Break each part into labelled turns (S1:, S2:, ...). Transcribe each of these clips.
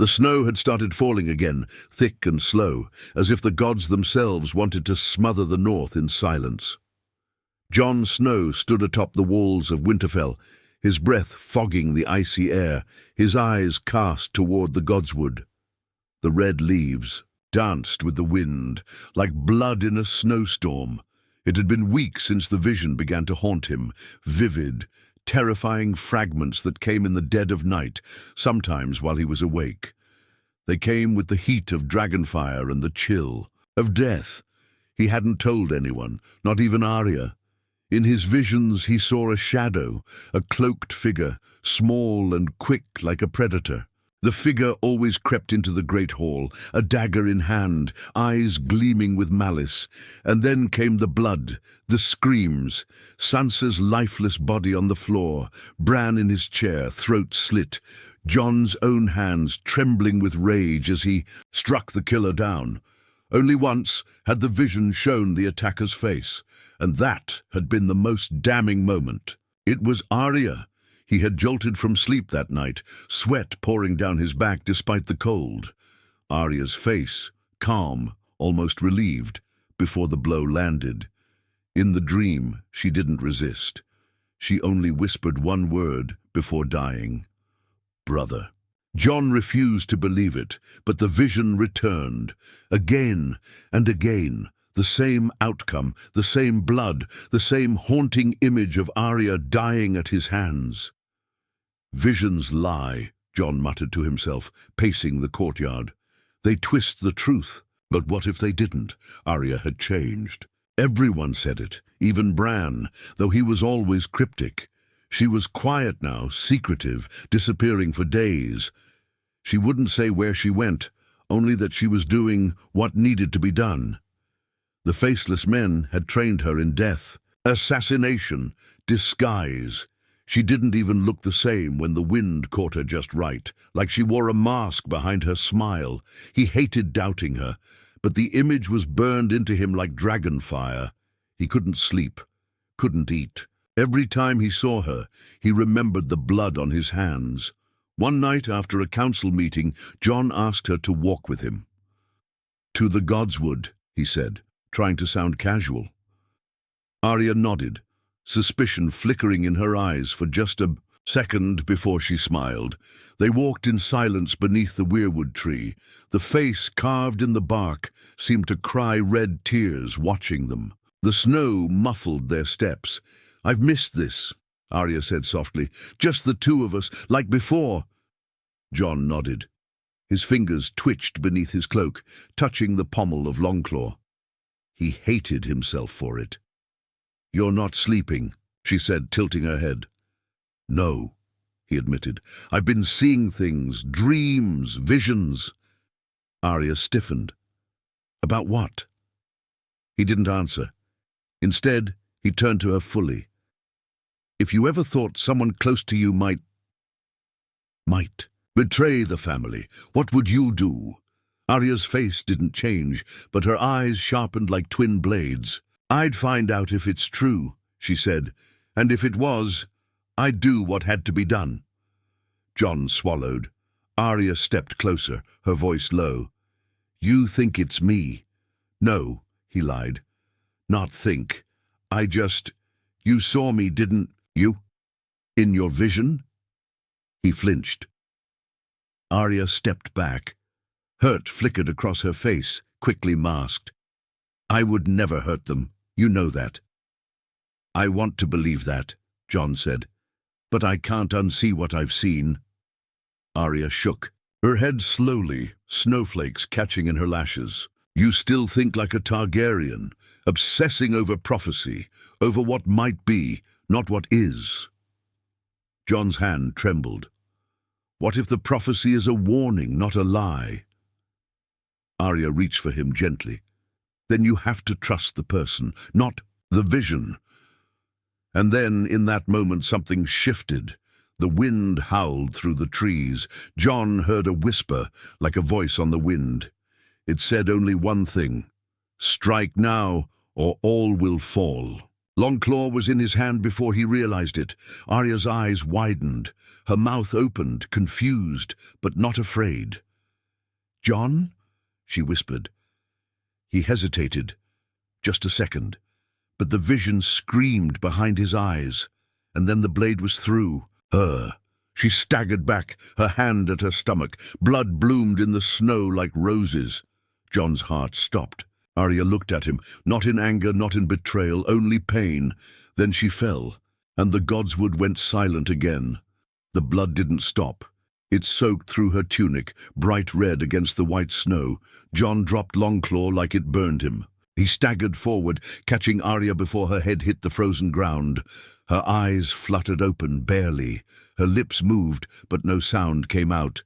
S1: The snow had started falling again, thick and slow, as if the gods themselves wanted to smother the north in silence. Jon Snow stood atop the walls of Winterfell, his breath fogging the icy air, his eyes cast toward the godswood. The red leaves danced with the wind, like blood in a snowstorm. It had been weeks since the vision began to haunt him, vivid, terrifying fragments that came in the dead of night, sometimes while he was awake. They came with the heat of dragonfire and the chill of death. He hadn't told anyone, not even Arya. In his visions he saw a shadow, a cloaked figure, small and quick like a predator. The figure always crept into the great hall, a dagger in hand, eyes gleaming with malice. And then came the blood, the screams, Sansa's lifeless body on the floor, Bran in his chair, throat slit, Jon's own hands trembling with rage as he struck the killer down. Only once had the vision shown the attacker's face, and that had been the most damning moment. It was Arya. He had jolted from sleep that night, sweat pouring down his back despite the cold. Arya's face, calm, almost relieved, before the blow landed. In the dream, she didn't resist. She only whispered one word before dying. Brother. Jon refused to believe it, but the vision returned. Again and again, the same outcome, the same blood, the same haunting image of Arya dying at his hands. Visions lie, Jon muttered to himself, pacing the courtyard. They twist the truth, but what if they didn't? Arya had changed. Everyone said it, even Bran, though he was always cryptic. She was quiet now, secretive, disappearing for days. She wouldn't say where she went, only that she was doing what needed to be done. The faceless men had trained her in death, assassination, disguise. She didn't even look the same when the wind caught her just right, like she wore a mask behind her smile. He hated doubting her, but the image was burned into him like dragon fire. He couldn't sleep, couldn't eat. Every time he saw her, he remembered the blood on his hands. One night after a council meeting, Jon asked her to walk with him. "To the Godswood," he said, trying to sound casual. Arya nodded, suspicion flickering in her eyes for just a second before she smiled. They walked in silence beneath the weirwood tree. The face carved in the bark seemed to cry red tears watching them. The snow muffled their steps. "I've missed this," Arya said softly. "Just the two of us, like before." Jon nodded. His fingers twitched beneath his cloak, touching the pommel of Longclaw. He hated himself for it. "You're not sleeping," she said, tilting her head. "No," he admitted. "I've been seeing things, dreams, visions." Arya stiffened. "About what?" He didn't answer. Instead, he turned to her fully. "If you ever thought someone close to you might betray the family, what would you do?" Arya's face didn't change, but her eyes sharpened like twin blades. "I'd find out if it's true," she said, "and if it was, I'd do what had to be done." Jon swallowed. Arya stepped closer, her voice low. "You think it's me?" "No," he lied. "Not think. You saw me, didn't you? In your vision?" He flinched. Arya stepped back. Hurt flickered across her face, quickly masked. "I would never hurt them. You know that." "I want to believe that," Jon said. "But I can't unsee what I've seen." Arya shook, her head slowly, snowflakes catching in her lashes. "You still think like a Targaryen, obsessing over prophecy, over what might be, not what is." Jon's hand trembled. "What if the prophecy is a warning, not a lie?" Arya reached for him gently. "Then you have to trust the person, not the vision." And then, in that moment, something shifted. The wind howled through the trees. Jon heard a whisper, like a voice on the wind. It said only one thing: "Strike now, or all will fall." Longclaw was in his hand before he realized it. Arya's eyes widened. Her mouth opened, confused, but not afraid. "John?" she whispered. He hesitated, just a second, but the vision screamed behind his eyes, and then the blade was through her. She staggered back, her hand at her stomach. Blood bloomed in the snow like roses. John's heart stopped. Arya looked at him, not in anger, not in betrayal, only pain. Then she fell, and the godswood went silent again. The blood didn't stop. It soaked through her tunic, bright red against the white snow. John dropped Longclaw like it burned him. He staggered forward, catching Arya before her head hit the frozen ground. Her eyes fluttered open, barely. Her lips moved, but no sound came out.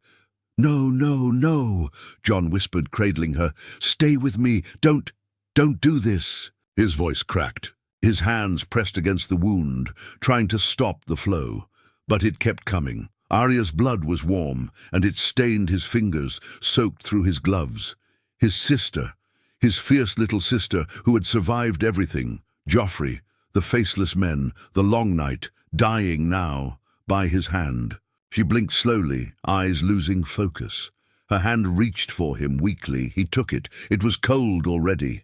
S1: "No, no, no," John whispered, cradling her. "Stay with me. Don't do this." His voice cracked. His hands pressed against the wound, trying to stop the flow. But it kept coming. Arya's blood was warm, and it stained his fingers, soaked through his gloves. His sister, his fierce little sister who had survived everything, Joffrey, the faceless men, the long night, dying now, by his hand. She blinked slowly, eyes losing focus. Her hand reached for him weakly. He took it. It was cold already.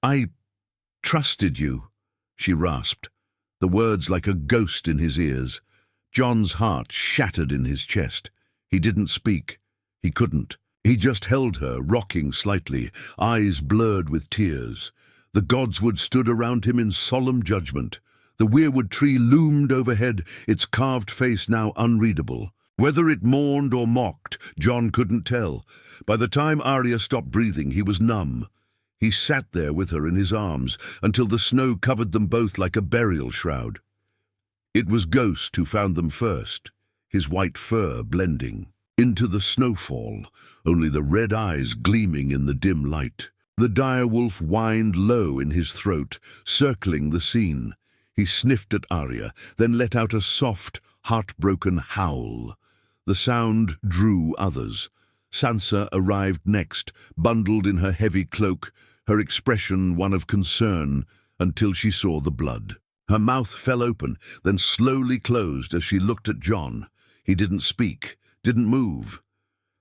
S1: "I trusted you," she rasped, the words like a ghost in his ears. John's heart shattered in his chest. He didn't speak. He couldn't. He just held her, rocking slightly, eyes blurred with tears. The godswood stood around him in solemn judgment. The weirwood tree loomed overhead, its carved face now unreadable. Whether it mourned or mocked, John couldn't tell. By the time Arya stopped breathing, he was numb. He sat there with her in his arms until the snow covered them both like a burial shroud. It was Ghost who found them first, his white fur blending into the snowfall, only the red eyes gleaming in the dim light. The direwolf whined low in his throat, circling the scene. He sniffed at Arya, then let out a soft, heartbroken howl. The sound drew others. Sansa arrived next, bundled in her heavy cloak, her expression one of concern, until she saw the blood. Her mouth fell open, then slowly closed as she looked at John. He didn't speak, didn't move.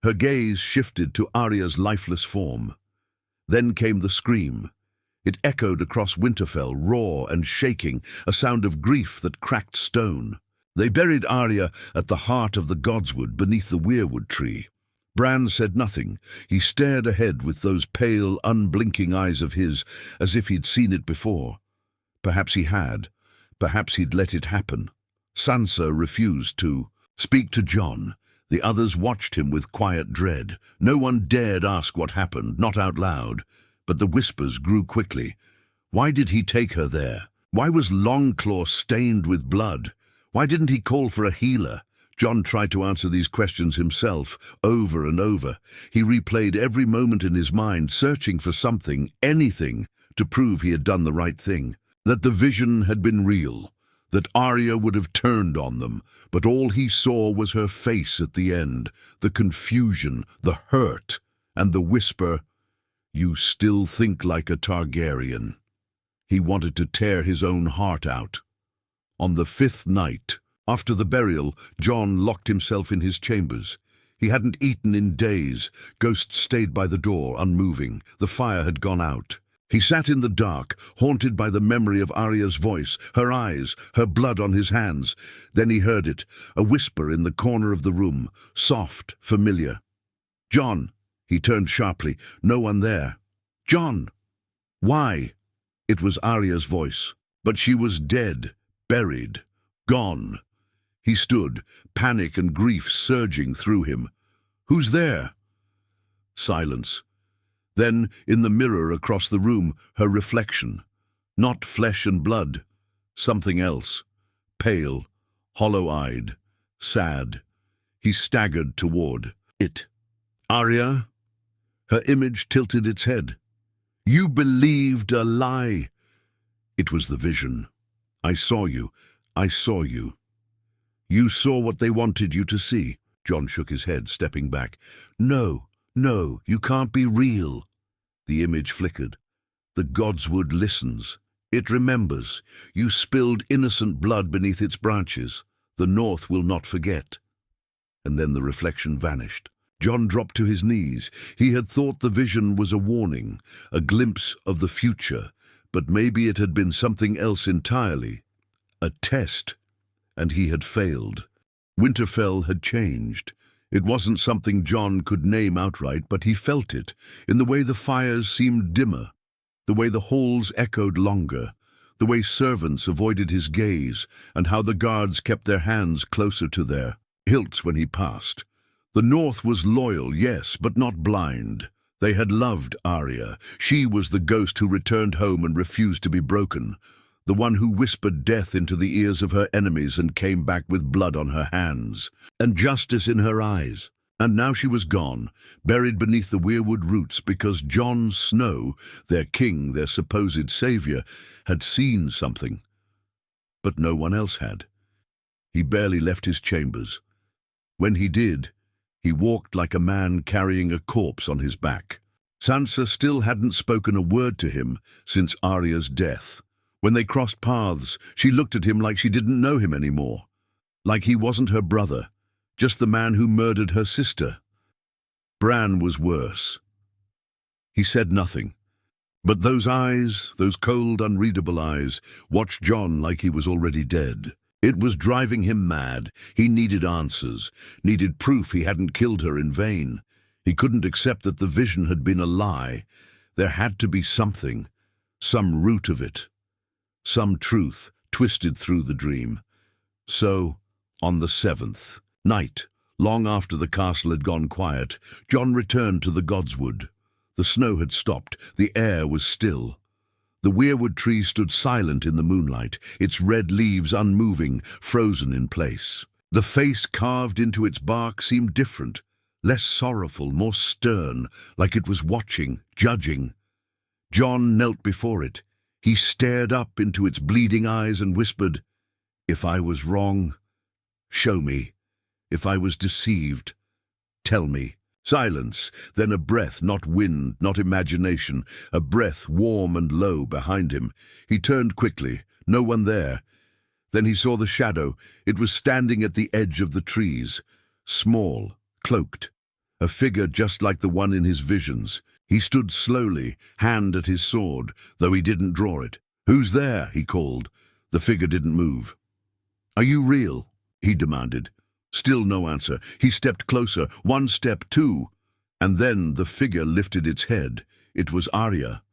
S1: Her gaze shifted to Arya's lifeless form. Then came the scream. It echoed across Winterfell, raw and shaking, a sound of grief that cracked stone. They buried Arya at the heart of the godswood beneath the weirwood tree. Bran said nothing. He stared ahead with those pale, unblinking eyes of his, as if he'd seen it before. Perhaps he had. Perhaps he'd let it happen. Sansa refused to speak to John. The others watched him with quiet dread. No one dared ask what happened, not out loud. But the whispers grew quickly. Why did he take her there? Why was Longclaw stained with blood? Why didn't he call for a healer? John tried to answer these questions himself, over and over. He replayed every moment in his mind, searching for something, anything, to prove he had done the right thing. That the vision had been real, that Arya would have turned on them, but all he saw was her face at the end, the confusion, the hurt, and the whisper, "You still think like a Targaryen." He wanted to tear his own heart out. On the 5th night, after the burial, John locked himself in his chambers. He hadn't eaten in days. Ghost stayed by the door, unmoving. The fire had gone out. He sat in the dark, haunted by the memory of Arya's voice, her eyes, her blood on his hands. Then he heard it, a whisper in the corner of the room, soft, familiar. "John!" He turned sharply. No one there. "John!" "Why?" It was Arya's voice, but she was dead, buried, gone. He stood, panic and grief surging through him. "Who's there?" Silence. Then, in the mirror across the room, her reflection. Not flesh and blood. Something else. Pale, hollow-eyed, sad. He staggered toward it. "Arya?" Her image tilted its head. "You believed a lie." It was the vision. "I saw you. I saw you." "You saw what they wanted you to see." John shook his head, stepping back. "No. No, you can't be real." The image flickered. "The godswood listens. It remembers. You spilled innocent blood beneath its branches. The North will not forget." And then the reflection vanished. John dropped to his knees. He had thought the vision was a warning, a glimpse of the future, but maybe it had been something else entirely. A test, and he had failed. Winterfell had changed. It wasn't something John could name outright, but he felt it, in the way the fires seemed dimmer, the way the halls echoed longer, the way servants avoided his gaze, and how the guards kept their hands closer to their hilts when he passed. The North was loyal, yes, but not blind. They had loved Arya. She was the ghost who returned home and refused to be broken, the one who whispered death into the ears of her enemies and came back with blood on her hands, and justice in her eyes. And now she was gone, buried beneath the weirwood roots because Jon Snow, their king, their supposed savior, had seen something. But no one else had. He barely left his chambers. When he did, he walked like a man carrying a corpse on his back. Sansa still hadn't spoken a word to him since Arya's death. When they crossed paths, she looked at him like she didn't know him anymore, like he wasn't her brother, just the man who murdered her sister. Bran was worse. He said nothing, but those eyes, those cold, unreadable eyes, watched Jon like he was already dead. It was driving him mad. He needed answers, needed proof he hadn't killed her in vain. He couldn't accept that the vision had been a lie. There had to be something, some root of it. Some truth twisted through the dream. So, on the 7th night, long after the castle had gone quiet, Jon returned to the Godswood. The snow had stopped, the air was still. The weirwood tree stood silent in the moonlight, its red leaves unmoving, frozen in place. The face carved into its bark seemed different, less sorrowful, more stern, like it was watching, judging. Jon knelt before it. He stared up into its bleeding eyes and whispered, "If I was wrong, show me. If I was deceived, tell me." Silence, then a breath, not wind, not imagination, a breath warm and low behind him. He turned quickly, no one there. Then he saw the shadow. It was standing at the edge of the trees, small, cloaked, a figure just like the one in his visions. He stood slowly, hand at his sword, though he didn't draw it. "Who's there?" he called. The figure didn't move. "Are you real?" he demanded. Still no answer. He stepped closer, one step, two, and then the figure lifted its head. It was Arya,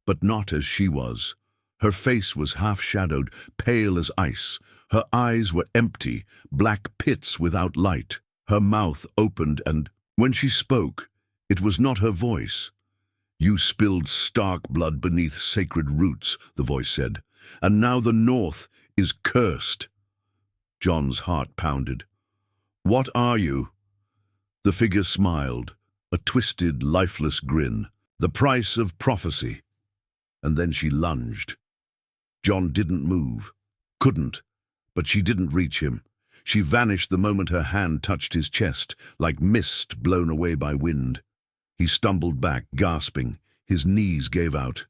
S1: but not as she was. Her face was half-shadowed, pale as ice. Her eyes were empty, black pits without light. Her mouth opened, and when she spoke, it was not her voice. "You spilled stark blood beneath sacred roots," the voice said, "and now the North is cursed." Jon's heart pounded. "What are you?" The figure smiled, a twisted, lifeless grin. "The price of prophecy." And then she lunged. Jon didn't move, couldn't, but she didn't reach him. She vanished the moment her hand touched his chest, like mist blown away by wind. He stumbled back, gasping. His knees gave out.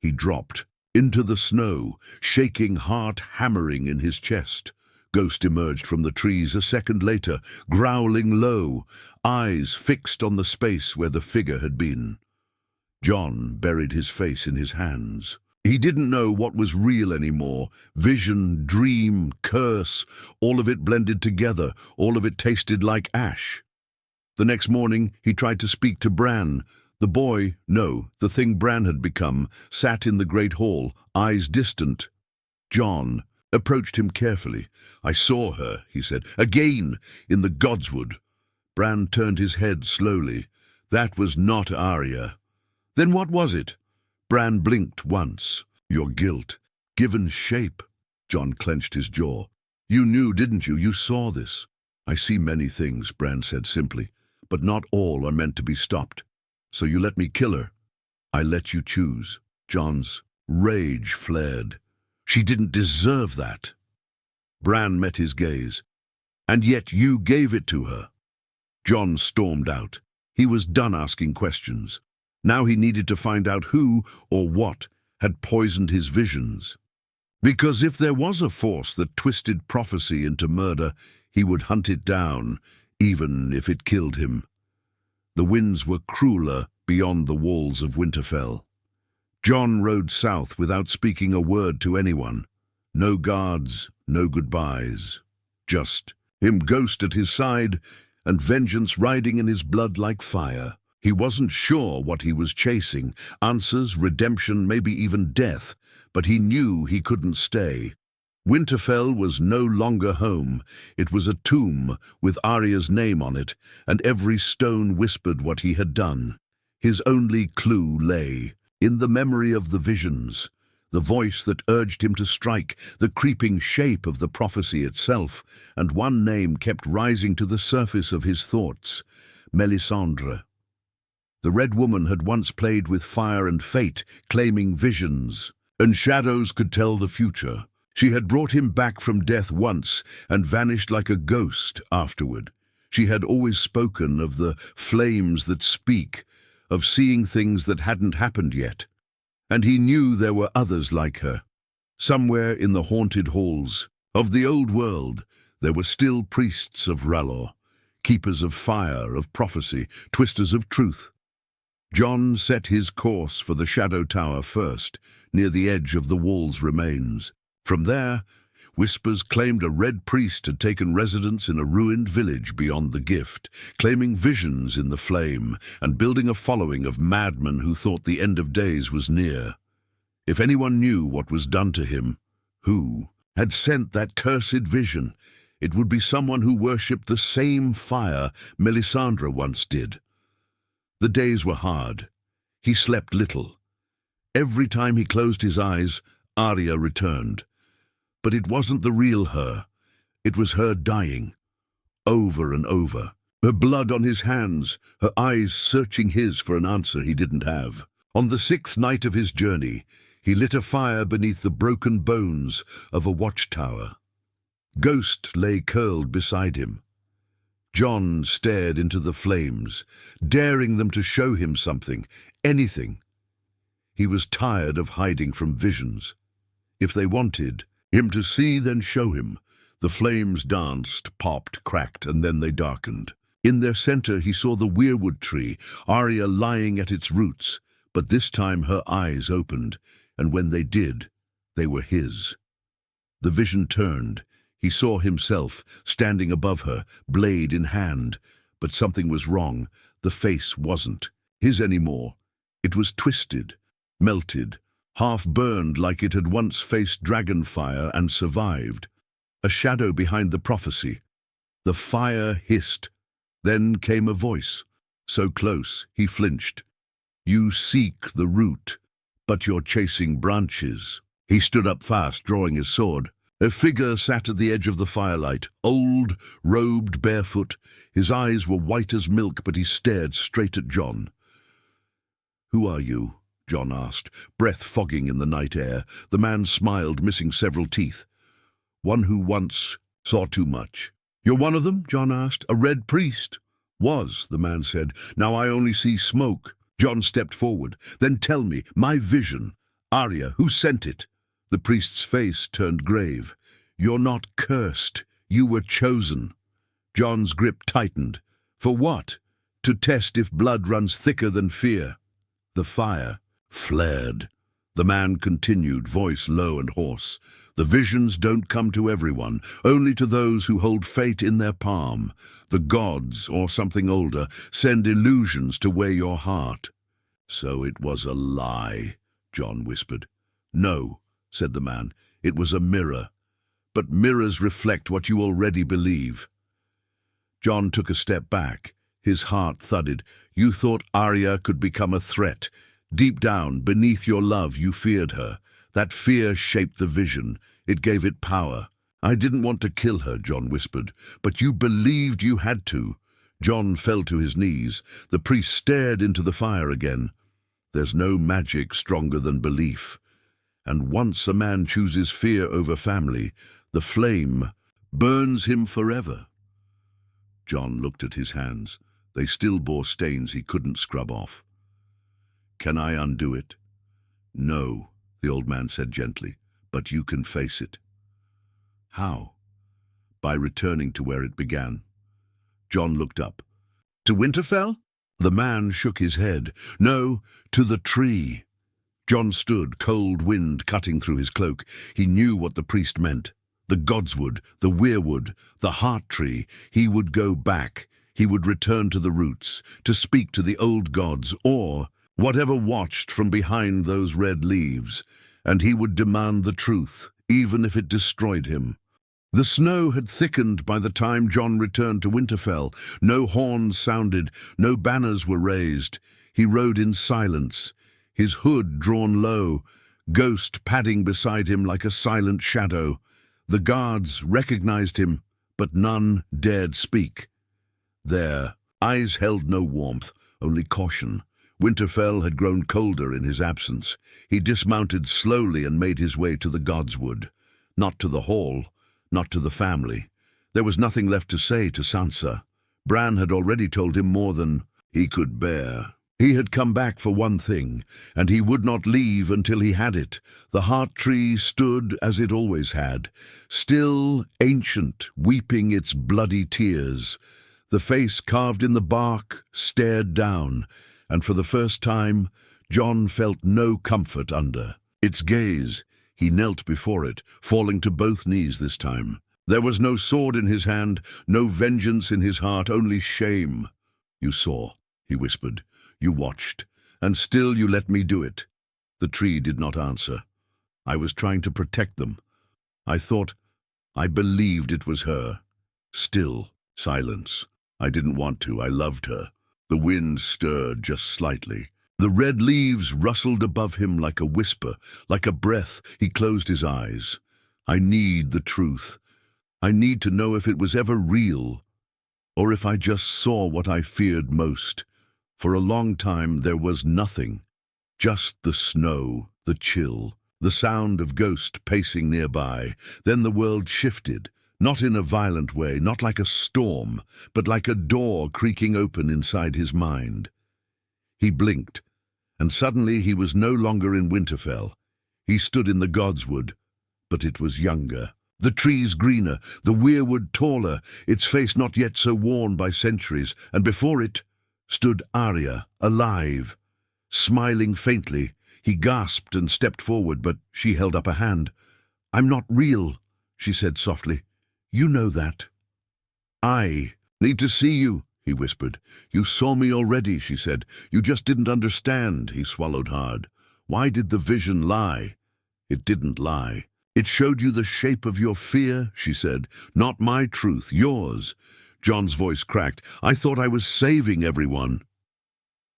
S1: He dropped into the snow, shaking, heart hammering in his chest. Ghost emerged from the trees a second later, growling low, eyes fixed on the space where the figure had been. Jon buried his face in his hands. He didn't know what was real anymore. Vision, dream, curse, all of it blended together, all of it tasted like ash. The next morning, he tried to speak to Bran. The boy, no, the thing Bran had become, sat in the great hall, eyes distant. Jon approached him carefully. "I saw her," he said, "again, in the Godswood." Bran turned his head slowly. "That was not Arya." "Then what was it?" Bran blinked once. "Your guilt, given shape." Jon clenched his jaw. "You knew, didn't you? You saw this." "I see many things," Bran said simply, "but not all are meant to be stopped. So you let me kill her." "I let you choose." Jon's rage flared. "She didn't deserve that." Bran met his gaze. "And yet you gave it to her." Jon stormed out. He was done asking questions. Now he needed to find out who or what had poisoned his visions. Because if there was a force that twisted prophecy into murder, he would hunt it down, even if it killed him. The winds were crueler beyond the walls of Winterfell. Jon rode south without speaking a word to anyone. No guards, no goodbyes. Just him, ghost at his side, and vengeance riding in his blood like fire. He wasn't sure what he was chasing, answers, redemption, maybe even death, but he knew he couldn't stay. Winterfell was no longer home. It was a tomb with Arya's name on it, and every stone whispered what he had done. His only clue lay in the memory of the visions, the voice that urged him to strike, the creeping shape of the prophecy itself, and one name kept rising to the surface of his thoughts: Melisandre. The Red Woman had once played with fire and fate, claiming visions, and shadows could tell the future. She had brought him back from death once and vanished like a ghost afterward. She had always spoken of the flames that speak, of seeing things that hadn't happened yet. And he knew there were others like her. Somewhere in the haunted halls of the old world, there were still priests of R'hllor, keepers of fire, of prophecy, twisters of truth. Jon set his course for the Shadow Tower first, near the edge of the wall's remains. From there, whispers claimed a red priest had taken residence in a ruined village beyond the gift, claiming visions in the flame and building a following of madmen who thought the end of days was near. If anyone knew what was done to him, who had sent that cursed vision, it would be someone who worshipped the same fire Melisandre once did. The days were hard. He slept little. Every time he closed his eyes, Arya returned. But it wasn't the real her. It was her dying, over and over. Her blood on his hands, her eyes searching his for an answer he didn't have. On the 6th night of his journey, he lit a fire beneath the broken bones of a watchtower. Ghost lay curled beside him. Jon stared into the flames, daring them to show him something, anything. He was tired of hiding from visions. If they wanted him to see, then show him. The flames danced, popped, cracked, and then they darkened. In their center he saw the weirwood tree, Arya lying at its roots, but this time her eyes opened, and when they did, they were his. The vision turned. He saw himself, standing above her, blade in hand, but something was wrong. The face wasn't his anymore. It was twisted, melted, half-burned like it had once faced dragon fire and survived. A shadow behind the prophecy. The fire hissed. Then came a voice, so close he flinched. "You seek the root, but you're chasing branches." He stood up fast, drawing his sword. A figure sat at the edge of the firelight, old, robed, barefoot. His eyes were white as milk, but he stared straight at Jon. "Who are you?" Jon asked, breath fogging in the night air. The man smiled, missing several teeth. "One who once saw too much." "You're one of them?" Jon asked. "A red priest?" "Was," the man said. "Now I only see smoke." Jon stepped forward. "Then tell me, my vision. Arya, who sent it?" The priest's face turned grave. "You're not cursed. You were chosen." Jon's grip tightened. "For what?" "To test if blood runs thicker than fear." The fire flared. The man continued, voice low and hoarse. "The visions don't come to everyone, only to those who hold fate in their palm. The gods, or something older, send illusions to weigh your heart." "So it was a lie," Jon whispered. "No," said the man, "it was a mirror. But mirrors reflect what you already believe." Jon took a step back. His heart thudded. "You thought Arya could become a threat. Deep down, beneath your love, you feared her. That fear shaped the vision. It gave it power." "I didn't want to kill her," Jon whispered, "but you believed you had to." Jon fell to his knees. The priest stared into the fire again. "There's no magic stronger than belief. And once a man chooses fear over family, the flame burns him forever." Jon looked at his hands. They still bore stains he couldn't scrub off. "Can I undo it?" "No," the old man said gently, "but you can face it." "How?" "By returning to where it began." Jon looked up. "To Winterfell?" The man shook his head. "No, to the tree." John stood, cold wind cutting through his cloak. He knew what the priest meant. The godswood, the weirwood, the heart tree. He would go back. He would return to the roots, to speak to the old gods, or whatever watched from behind those red leaves, and he would demand the truth, even if it destroyed him. The snow had thickened by the time John returned to Winterfell. No horns sounded, no banners were raised. He rode in silence, his hood drawn low, Ghost padding beside him like a silent shadow. The guards recognized him, but none dared speak. Their eyes held no warmth, only caution. Winterfell had grown colder in his absence. He dismounted slowly and made his way to the godswood. Not to the hall, not to the family. There was nothing left to say to Sansa. Bran had already told him more than he could bear. He had come back for one thing, and he would not leave until he had it. The heart tree stood as it always had, still, ancient, weeping its bloody tears. The face carved in the bark stared down, and for the first time, John felt no comfort under its gaze. He knelt before it, falling to both knees this time. There was no sword in his hand, no vengeance in his heart, only shame. "You saw," he whispered. "You watched, and still you let me do it." The tree did not answer. "I was trying to protect them. I believed it was her." Still, silence. "I didn't want to. I loved her." The wind stirred just slightly. The red leaves rustled above him like a whisper, like a breath. He closed his eyes. "I need the truth. I need to know if it was ever real, or if I just saw what I feared most. For a long time there was nothing, just the snow, the chill, the sound of Ghost pacing nearby. Then the world shifted, not in a violent way, not like a storm, but like a door creaking open inside his mind. He blinked, and suddenly he was no longer in Winterfell. He stood in the godswood, but it was younger. The trees greener, the weirwood taller, its face not yet so worn by centuries, and before it stood Arya, alive, smiling faintly. He gasped and stepped forward, but she held up a hand. "I'm not real," she said softly. "You know that." "I need to see you," he whispered. "You saw me already," she said. "You just didn't understand." He swallowed hard. "Why did the vision lie?" "It didn't lie. It showed you the shape of your fear," she said. "Not my truth, yours." John's voice cracked. "I thought I was saving everyone."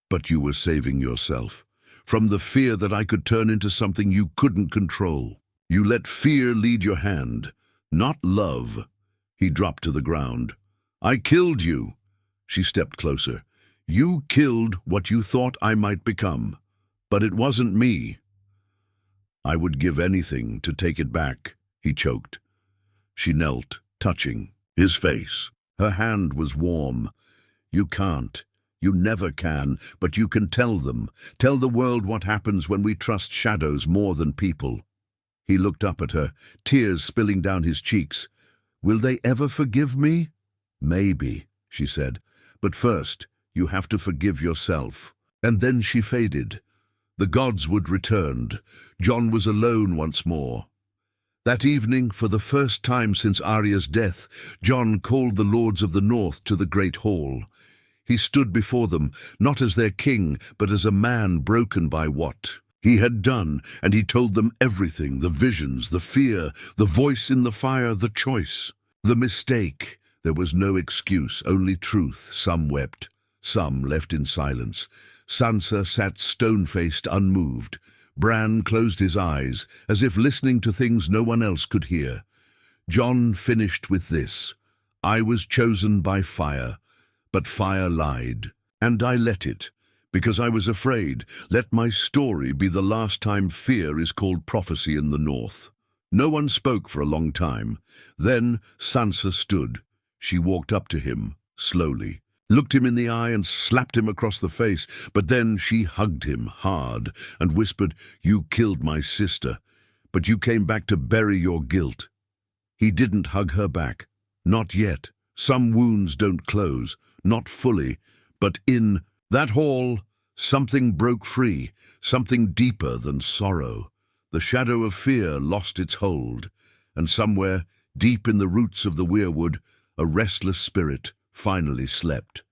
S1: "But you were saving yourself. From the fear that I could turn into something you couldn't control. You let fear lead your hand, not love." He dropped to the ground. "I killed you." She stepped closer. "You killed what you thought I might become. But it wasn't me." "I would give anything to take it back," he choked. She knelt, touching his face. Her hand was warm. "You can't. You never can, but you can tell them. Tell the world what happens when we trust shadows more than people." He looked up at her, tears spilling down his cheeks. "Will they ever forgive me?" "Maybe," she said. "But first, you have to forgive yourself." And then she faded. The godswood returned. John was alone once more. That evening, for the first time since Arya's death, John called the lords of the north to the great hall. He stood before them, not as their king, but as a man broken by what he had done, and he told them everything, the visions, the fear, the voice in the fire, the choice, the mistake. There was no excuse, only truth. Some wept, some left in silence. Sansa sat stone-faced, unmoved. Bran closed his eyes, as if listening to things no one else could hear. John finished with this: "I was chosen by fire, but fire lied, and I let it, because I was afraid. Let my story be the last time fear is called prophecy in the north." No one spoke for a long time. Then Sansa stood. She walked up to him, slowly, looked him in the eye and slapped him across the face, but then she hugged him hard and whispered, "You killed my sister, but you came back to bury your guilt." He didn't hug her back. Not yet. Some wounds don't close, not fully, but in That hall, something broke free, something deeper than sorrow. The shadow of fear lost its hold, and somewhere, deep in the roots of the weirwood, a restless spirit finally slept.